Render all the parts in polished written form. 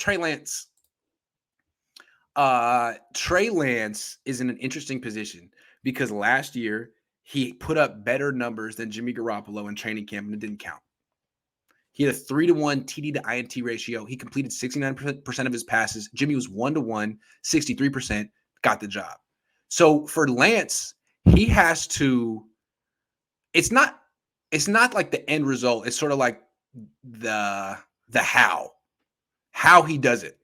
Trey Lance. Trey Lance is in an interesting position because last year he put up better numbers than Jimmy Garoppolo in training camp, and it didn't count. He had a 3-to-1 TD to INT ratio. He completed 69% of his passes. Jimmy was 1-to-1, 63%, got the job. So for Lance, he has to, it's not like the end result. It's sort of like the how he does it.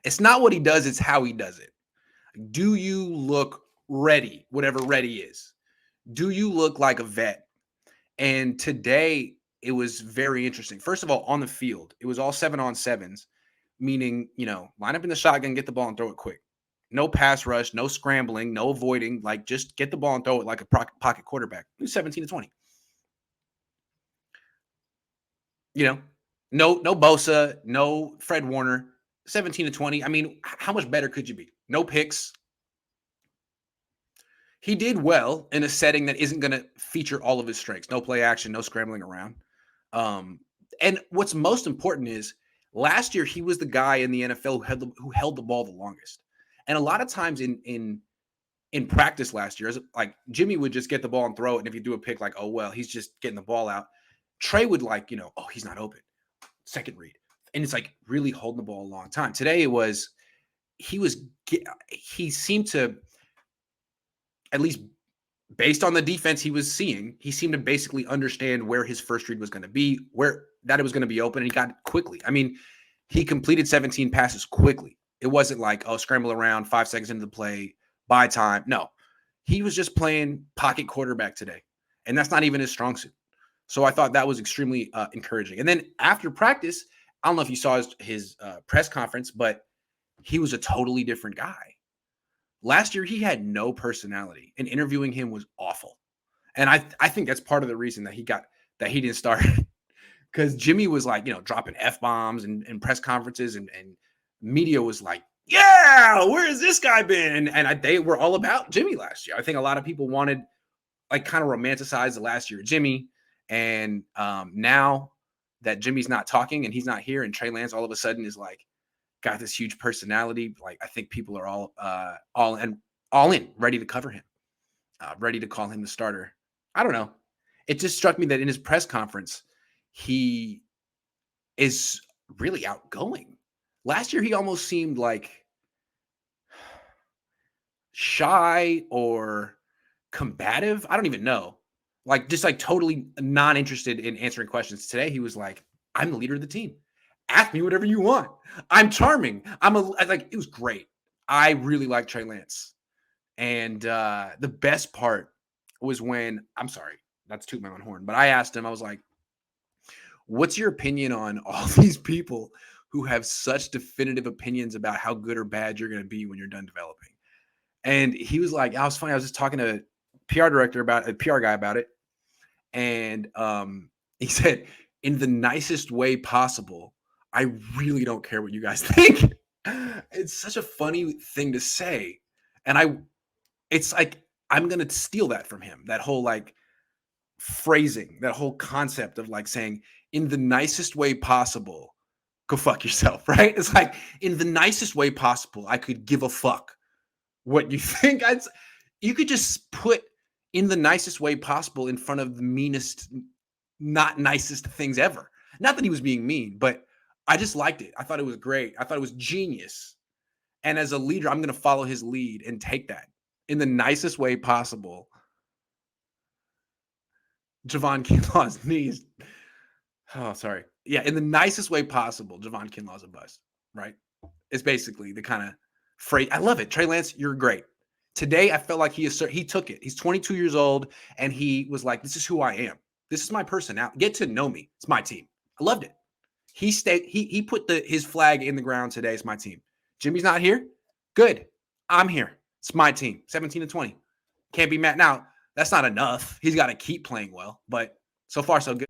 It's not what he does, it's how he does it. Do you look ready, whatever ready is? Do you look like a vet? And today it was very interesting. First of all, on the field, it was all 7-on-7s, meaning, line up in the shotgun, get the ball and throw it quick. No pass rush, no scrambling, no avoiding, like just get the ball and throw it like a pocket quarterback. 17-20. No Bosa, no Fred Warner, 17-20. I mean, how much better could you be? No picks. He did well in a setting that isn't going to feature all of his strengths. No play action, no scrambling around. And what's most important is last year he was the guy in the NFL who held the ball the longest. And a lot of times in practice last year, like Jimmy would just get the ball and throw it. And if you do a pick, like, oh, well, he's just getting the ball out. Trey would oh, he's not open. Second read. And it's like really holding the ball a long time. Today he seemed to, at least based on the defense he was seeing, he seemed to basically understand where his first read was going to be, where that it was going to be open, and he got it quickly. I mean, he completed 17 passes quickly. It wasn't like, oh, scramble around 5 seconds into the play, buy time. No, he was just playing pocket quarterback today, and that's not even his strong suit. So I thought that was extremely encouraging. And then after practice, I don't know if you saw his press conference, but he was a totally different guy. Last year, he had no personality, and interviewing him was awful. And I think that's part of the reason that he didn't start, because Jimmy was like, dropping F-bombs and press conferences, and media was like, yeah, where has this guy been? And they were all about Jimmy last year. I think a lot of people wanted, like, kind of romanticize the last year of Jimmy. And now that Jimmy's not talking and he's not here, and Trey Lance all of a sudden is like, got this huge personality. Like, I think people are all in, ready to cover him, ready to call him the starter. I don't know. It just struck me that in his press conference, he is really outgoing. Last year, he almost seemed like shy or combative. I don't even know. Like, just like totally not interested in answering questions. Today, he was like, I'm the leader of the team. Ask me whatever you want. I'm charming. It was great. I really like Trey Lance. And the best part was when, I'm sorry, that's toot my own horn, but I asked him, I was like, what's your opinion on all these people who have such definitive opinions about how good or bad you're going to be when you're done developing? And he was like, I was funny. I was just talking to a PR guy about it. And he said, in the nicest way possible, I really don't care what you guys think. It's such a funny thing to say. And it's like, I'm going to steal that from him. That whole like phrasing, that whole concept of like saying, in the nicest way possible, go fuck yourself, right? It's like, in the nicest way possible, I could give a fuck what you think. You could just put in the nicest way possible in front of the meanest, not nicest things ever. Not that he was being mean, but I just liked it. I thought it was great. I thought it was genius. And as a leader, I'm going to follow his lead and take that in the nicest way possible. Javon Kinlaw's knees. Oh, sorry. Yeah, in the nicest way possible, Javon Kinlaw's a bust, right? It's basically the kind of phrase. I love it. Trey Lance, you're great. Today, I felt like he took it. He's 22 years old, and he was like, this is who I am. This is my personality. Get to know me. It's my team. I loved it. He put his flag in the ground today. It's my team. Jimmy's not here. Good. I'm here. It's my team. 17-20. Can't be mad. Now, that's not enough. He's got to keep playing well, but so far so good.